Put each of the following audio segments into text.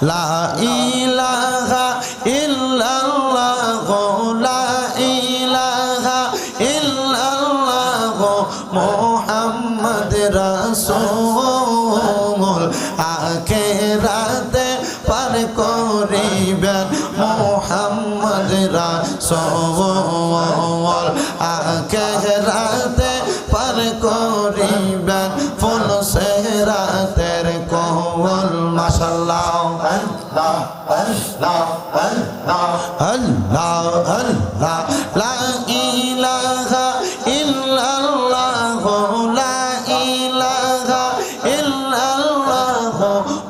লা ইলাহা ইল্লাল্লাহ লা ইলাহা ইল্লাল্লাহ মুহাম্মদ রাসূল আখিরাতে পার করিবেন মুহাম্মদ রাসূল আখিরাতে পার করিবেন ফুল সিরাতের কোল মাশাআল্লাহ আল্লাহ আল্লাহ আল্লাহ আল্লাহ আল্লাহ লা ইলাহা ইল্লাল্লাহ লা ইলাহা ইল্লাল্লাহ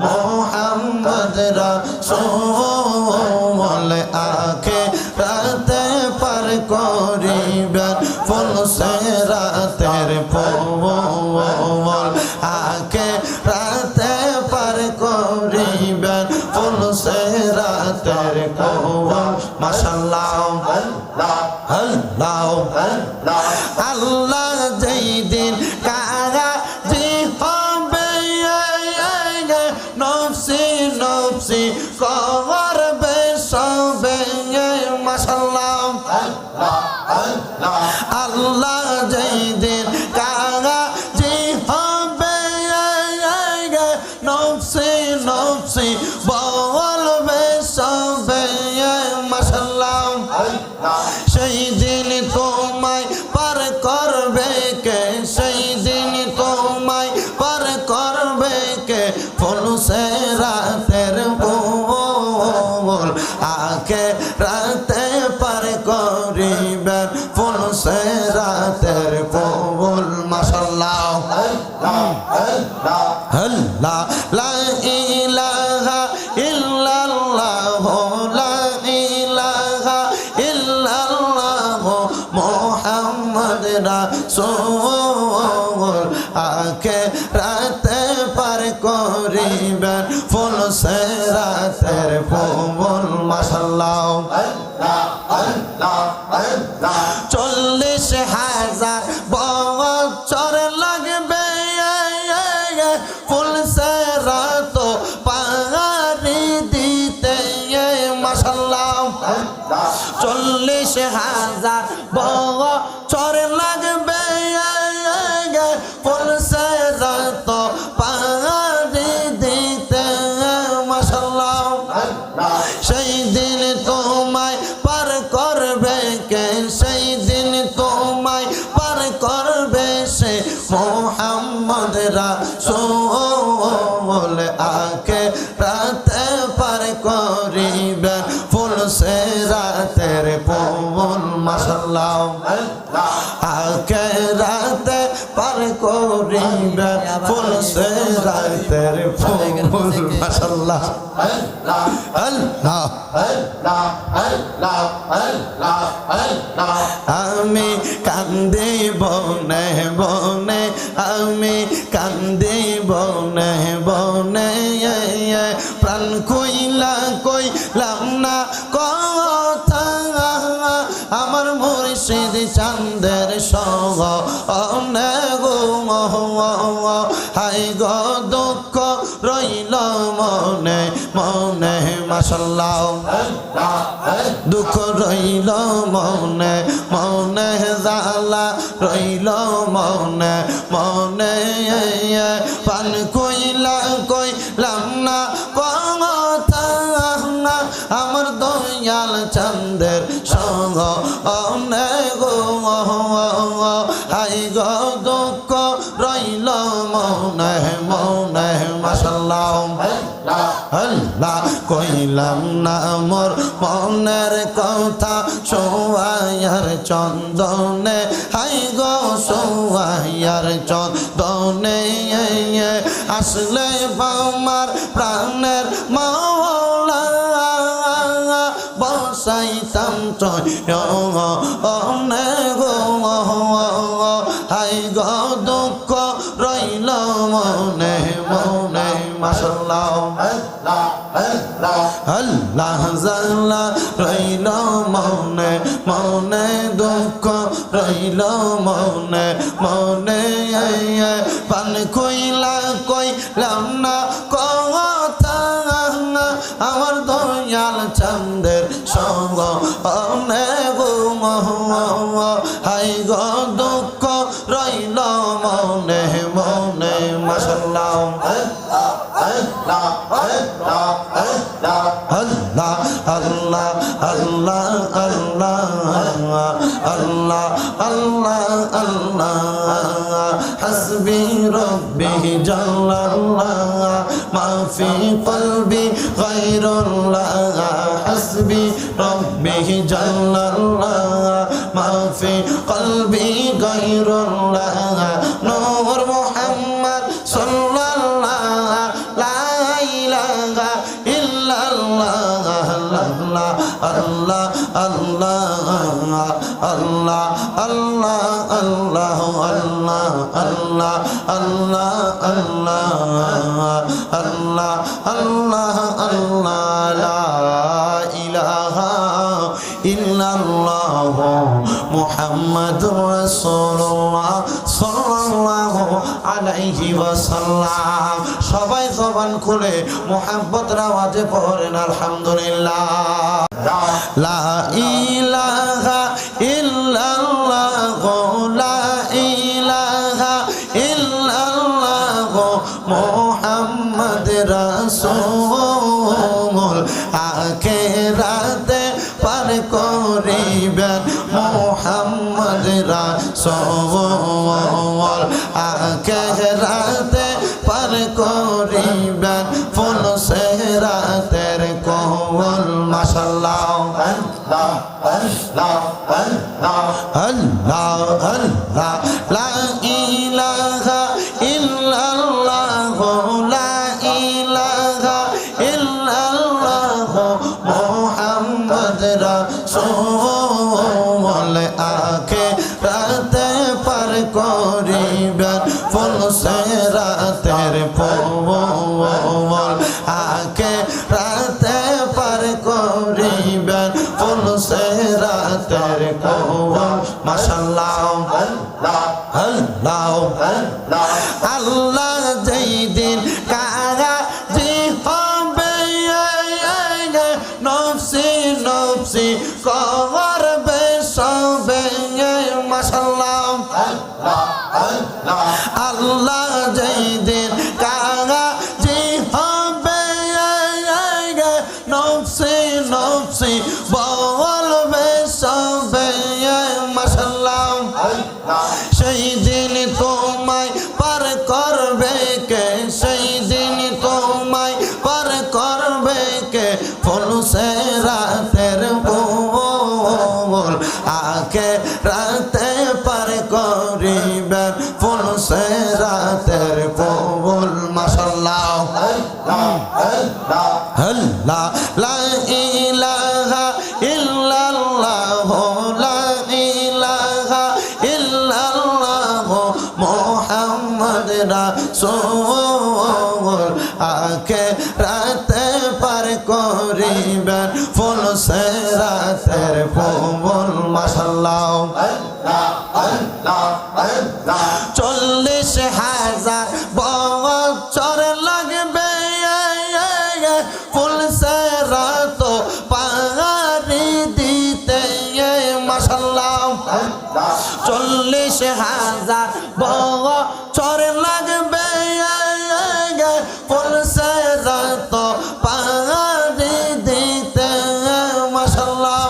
মুহাম্মদ রাসূল আখিরাতে পার করিবেন ফুল সিরাতের কোল আখিরাতে পার করিবেন ফুল সিরাতের কোল মাশাআল্লাহ আল্লাহ আল্লাহ আল্লাহ আল্লাহ যেই দিন কাজী হবে নফসি নফসি করবে সবে মাশাআল্লাহ আল্লাহ আল্লাহ আল্লাহ যেই দিন কাজী হবে নফসি নফসি বলবে সবে মাশাআল্লাহ সেই দিন তোমায় পার করবে কে সেই দিন তোমায় পার করবে কে ফুল সিরাতের কোল আখিরাতে পার করিবেন ফুল সিরাতের কোল মাশাআল্লাহ আল্লাহ আল্লাহ আল্লাহ লা ইলাহা ইল্লাল্লাহ লা ইলাহা ইল্লাল্লাহ মুহাম্মদ রাসূল আখিরাতে পার করিবেন ফুল সিরাতের কোল মাশাআল্লাহ আল্লাহ আল্লাহ আল্লাহ 40,000 বছর লাগবে ফুল সিরাত পাড়ি দিতে মাশাআল্লাহ 40,000 বছর লাগবে ফুল সিরাত পাড়ি দিতে মাশাআল্লাহ সেই দিন তোমায় পার করবে কে সেই দিন তোমায় পার করবে সে মুহাম্মদ রাসূল আখিরাতে পার করিবেন ফুল সিরাতের কোল মাশাআল্লাহ আখিরাতে পার করিবেন ফুল সিরাতের কোল মাশাআল্লাহ আল্লাহ আল্লাহ আল্লাহ আল্লাহ আল্লাহ আল্লাহ আমি কান্দি বনে বনে আমি কান্দি বনে বনে প্রাণ কইলাম না কথা আমার মুর্শিদ চাঁদের সঙ্গে গো হাই গো দুঃখ রইল মনে মনে মাশাআল্লাহ দুঃখ রইল মনে মনে জ্বালা রইল মনে মনে পান কইলাম না কথা আমার দয়াল চাঁদের সঙ্গে গো হাই গো দুঃখ রইল মনে মনে মাশাআল্লাহ আল্লাহ কইলাম না মোর মনের কথা সোয়াইয়ার চন্দনে হাই গো সোয়াইয়ার চন্দনে আসলে আমার প্রাণের মাওলা বসাইতাম চয়নে গো হাই গো দুঃখ রইল মনে মনে মাশাআল্লাহ আল্লাহ জাল্লা রইল মনে মনে দুঃখ রইল মনে মনে পান কইলাম না কথা আমার দয়াল চাঁদের সঙ্গ গো হাই গো দুঃখ রইল মনে মনে মাশাআল্লাহ আল্লাহ আল্লাহ আল্লাহ আল্লাহ আল্লাহ আল্লাহ আল্লাহ হাসবি রব্বি জাল্লাল্লাহ মা ফি কলবি গায়রুল্লাহ হাসবি রব্বি জাল্লাল্লাহ মা ফি কলবি গায়রুল্লাহ নূর মুহাম্মদ সাল্লাল্লাহ লা ইলাহা ইল্লাল্লাহ আল্লাহ আল্লাহ আল্লাহ আল্লাহ আল্লাহ আল্লাহ আল্লাহ আল্লাহ আল্লাহ আল্লাহ আল্লাহ লা ইলাহা ইল্লাল্লাহ মুহাম্মাদুর রাসূলুল্লাহ সাল্লাল্লাহু আলাইহি ওয়াসাল্লাম সবাই জবান খুলে মুহাব্বতের আওয়াজে পড়েন আলহামদুলিল্লাহ লা ইলাহা ইল্লাল্লাহ লা ইলাহা ইল্লাল্লাহ মুহাম্মদ রাসূল আখিরাতে পার করিবেন মুহাম্মদ রাসূল আখিরাতে পার করিবেন ফুল সিরাতের কোল মাশাআল্লাহ আল্লাহ আল্লাহ আল্লাহ আল্লাহ আল্লাহ লা ইলাহা ইল্লাল্লাহ লা ইলাহা ইল্লাল্লাহ মুহাম্মদ রাসূল আখিরাতে পার করিবেন ফুল সিরাতের কোল আখিরাতে পার করিবেন ফুল সিরাতের কোল মাশাআল্লাহ আল্লাহ আল্লাহ আল্লাহ যেই দিন কাজী হবে নফসি নফসি করবে সবে মাশাআল্লাহ আল্লাহ যেই দিন কাজী হবে নফসি নফসি বলবে সবে মাশাআল্লাহ সেই দিন তোমায় পার করবে কে সেই দিন তোমায় পার করবে কে ফুল সিরাতের কোল আখিরাতে পার করিবেন ফুল সিরাতের কোল মাশাআল্লাহ আল্লাহ লা ইলাহা ইল্লাল্লাহ লা ইলাহা ইল্লাল্লাহ মুহাম্মদ রাসূল আখিরাতে পার করিবেন ফুল সিরাতের কোল মাশাআল্লাহ আল্লাহ আল্লাহ আল্লাহ 40,000 বছর লাগবে ফুল সিরাত পাড়ি দিতে মাশাআল্লাহ 40,000 বছর লাগবে ফুল সিরাত পাড়ি দিতে মাশাআল্লাহ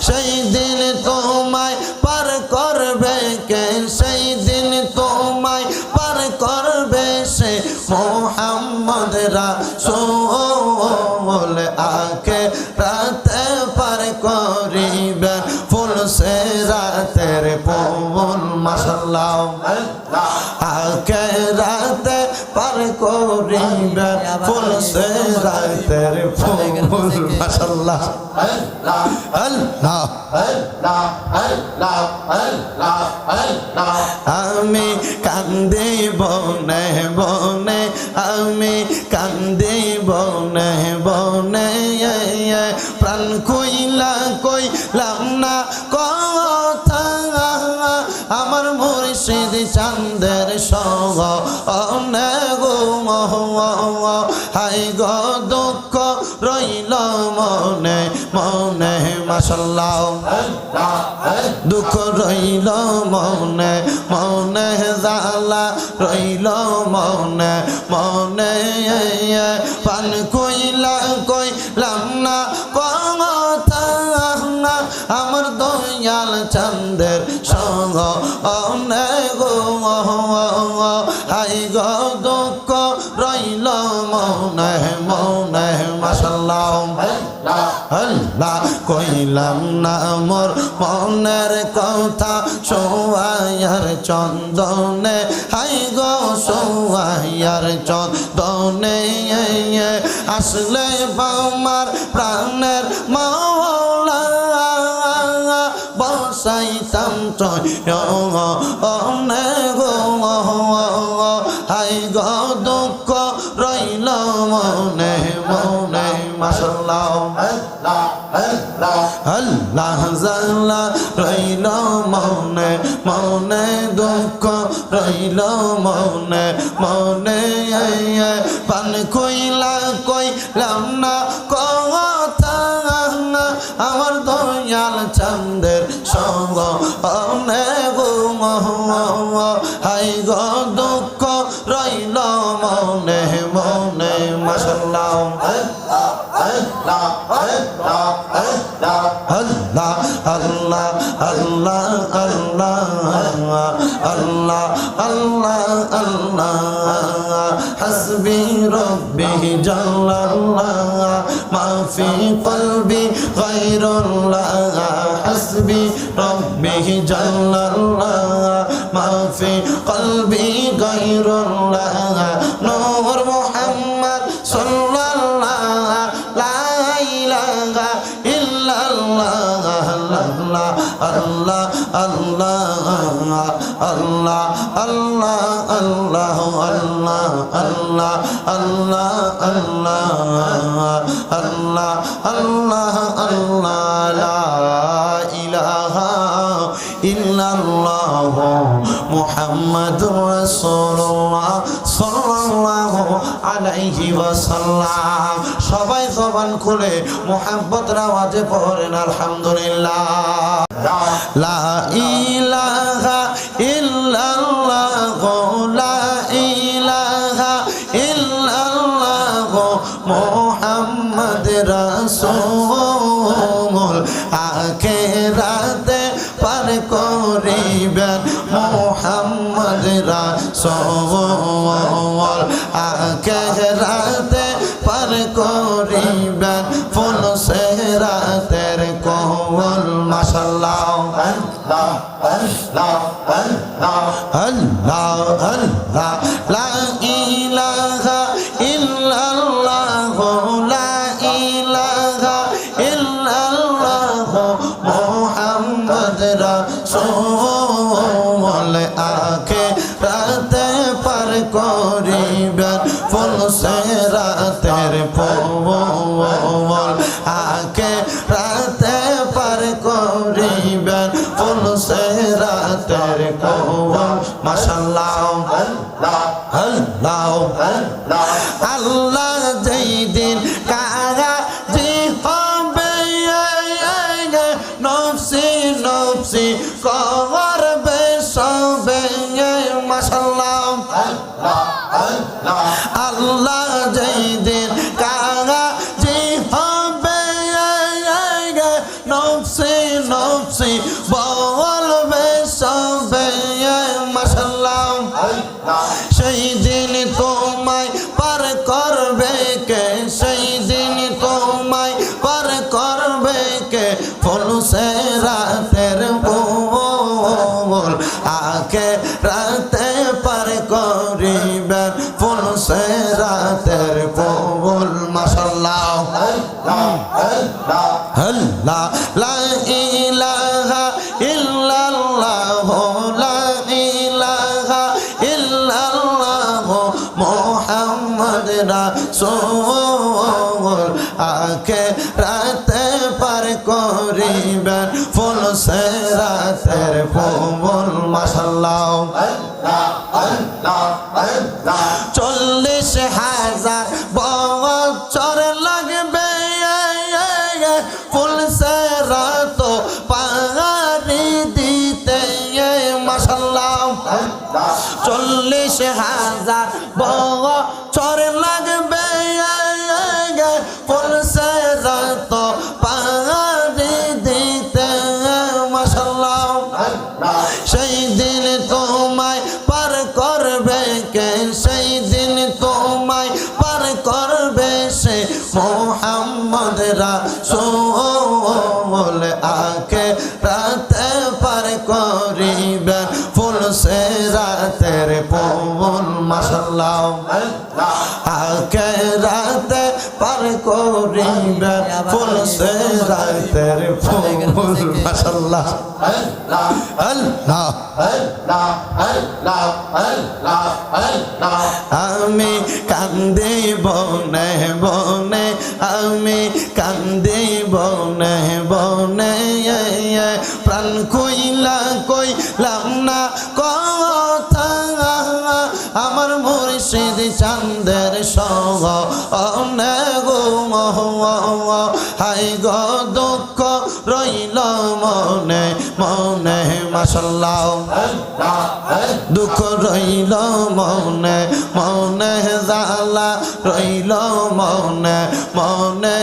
সেই দিন তোমায় পার করবে কে সেই দিন তোমায় পার করবে সে মুহাম্মদ রাসূল আখিরাতে পার করিবেন ফুল সিরাতের কোল মাশাআল্লাহ আখিরাতে পার করিবেন ফুল সিরাতের কোল মাশাআল্লাহ আল্লাহ আল্লাহ আল্লাহ আল্লাহ আল্লাহ আমি কান্দি বনে বনে আমি কান্দি বনে বনে প্রাণ কইলাম না কথা আমার মুর্শিদ চাঁদের সঙ্গ অনে গো হাই গো দুঃখ রইল মনে মনে মাশাআল্লাহ দুঃখ রইল মনে মনে জ্বালা রইল মনে মনে পান কইলাম না কথা আমার দয়াল চাঁদের সঙ্গ অনেক হাই গো দুঃখ রইল মনে মনে মাশাআল্লাহ আল্লাহ কইলাম না মোর মনের কথা সোয়াইয়ার চন্দনে হাই গো সোয়াইয়ার চন্দনে আসলে আমার প্রাণের মাওলা বসাইতাম অনেক হাই গো দুঃখ রইল মনে মনে মাশাআল্লাহ আল্লাহ জাল্লা রইল মনে মনে দুঃখ রইল মনে মনে পান কইলাম না কথা আমার দয়াল চাঁদের সঙ্গ অনেক হাই গো দুঃখ রইল মনে মনে মাশাআল্লাহ আল্লাহ আল্লাহ আল্লাহ আল্লাহ আল্লাহ আল্লাহ আল্লাহ হাসবি রব্বি জাল্লাল্লাহ মা ফি কলবি গায়রুল্লাহ হাসবি রব্বি জাল্লাল্লাহ মা ফি কলবি গায়রুল্লাহ নূর মুহাম্মদ সাল্লাল্লাহ লা ইলাহা ইল্লাল্লাহ আল্লাহ আল্লাহ আল্লাহ আল্লাহ আল্লাহ আল্লাহ আল্লাহ আল্লাহ আল্লাহ আল্লাহ আল্লাহ আল্লাহ লা ইলাহা ইল্লাল্লাহ মুহাম্মাদুর রাসূলুল্লাহ সাল্লাল্লাহু আলাইহি ওয়াসাল্লাম সবাই জবান খুলে মুহাব্বতের আওয়াজে পড়েন আলহামদুলিল্লাহ লা ইলাহা ইল্লাল্লাহ লা ইলাহা ইল্লাল্লাহ মুহাম্মদ রাসূল আখিরাতে পার করিবেন মুহাম্মদ রাসূল আখিরাতে পার করিবেন ফুল সিরাতের কোল মাশাআল্লাহ আল্লাহ আল্লাহ আল্লাহ আল্লাহ লা ইলাহা ইল্লাল্লাহ লা ইলাহা ইল্লাল্লাহ মুহাম্মদ রাসূল আখিরাতে পার করিবেন ফুল সিরাতের কোল আখিরাতে পার করিবেন ফুল সিরাতের কোল মাশাআল্লাহ আল্লাহ আল্লাহ আল্লাহ যেই দিন কাজী হবে নফসি নফসি করবে সবে মাশাআল্লাহ আল্লাহ যেই দিন কাজী হবে নফসি নফসি বলবে সবে মাশাআল্লাহ সেই দিন তোমায় পার করবে কে সেই দিন তোমায় পার করবে কে ফুল সিরাতের কোল আখিরাতে পার করিবেন ফুল সিরাতের কোল মাশাআল্লাহ আল্লাহ লা ইলাহা ইল্লাল্লাহ লা ইলাহা ইল্লাল্লাহ মুহাম্মদ রাসূল আখিরাতে পার করিবেন ফুল সিরাতের কোল মাশাআল্লাহ আল্লাহ 40,000 বছর মোহাম্মদ রাসূল আখিরাতে পার করিবেন ফুল সিরাতের পুল মাশাআল্লাহ আখিরাতে পার করিবেন ফুল সিরাতের পুল মাশাআল্লাহ আল্লাহ আল্লাহ আল্লাহ আল্লাহ আল্লাহ আমি কান্দি বনে বনে আমি কান্দি বনে বনে প্রাণ কইলাম না কথা আমার মুর্শিদ চাঁদের সঙ্গ গো হাই গো দুঃখ রইল মনে মনে মাশাআল্লাহ দুঃখ রইল মনে মনে জালা রইল মনে মনে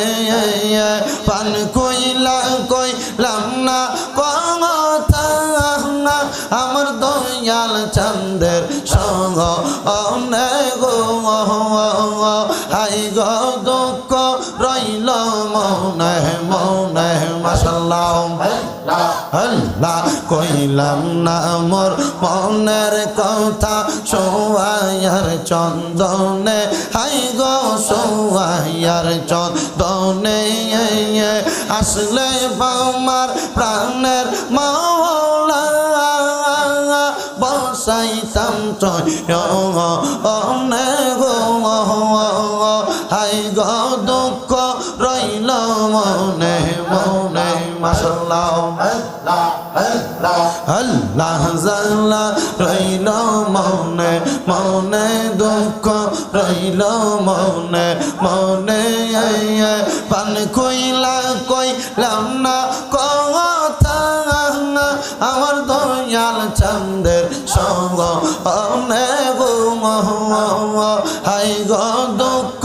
পান কইলাম না কথা আমার দয়াল চাঁদের সঙ্গ গো হাই গো দুঃখ রইল মনে মনে মাশাআল্লাহ আল্লাহ কইলাম না মোর মনের কথা সোয়াইয়ার চন্দনে হাই গো সোয়াইয়ার চন্দনে আসলে আমার প্রাণের মাওলা বসাইতাম চয়নে গো হাই গো দুঃখ রইল মনে মনে মাশাআল্লাহ আল্লাহ জাল্লা রইল মনে মনে দুঃখ রইল মনে মনে পান কইলাম না কথা আমার দয়াল চাঁদের সঙ্গ গো হাই গো দুঃখ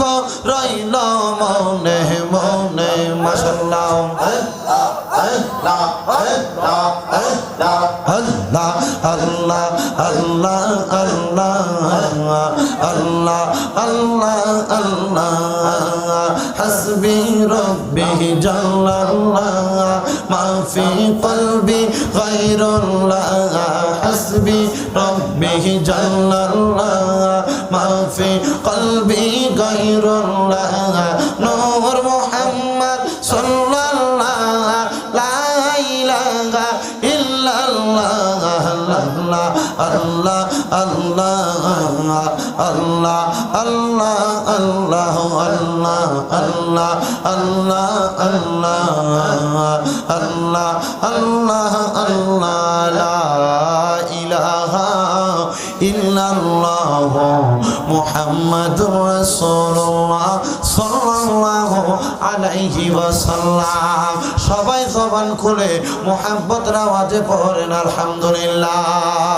রইল মনে মনে মাশাআল্লাহ আল্লাহ আল্লাহ আল্লাহ আল্লাহ আল্লাহ আল্লাহ আল্লাহ আল্লাহ হাসবি রব্বি জাল্লাল্লাহ মা ফি কলবি গায়রুল্লাহ হাসবি রব্বি জাল্লাল্লাহ মা ফি কলবি গায়রুল্লাহ নূর মুহাম্মদ সাল্লাল্লাহ লা ইলাহা ইল্লাল্লাহ আল্লাহ আল্লাহ আল্লাহ আল্লাহ আল্লাহ আল্লাহ আল্লাহ আল্লাহ আল্লাহ আল্লাহ আল্লাহ লা ইলাহা ইল্লাল্লাহ মুহাম্মাদুর রাসূলুল্লাহ সাল্লাল্লাহু আলাইহি ওয়াসাল্লাম সবাই জবান খুলে মুহাব্বতের আওয়াজে পড়েন আলহামদুলিল্লাহ।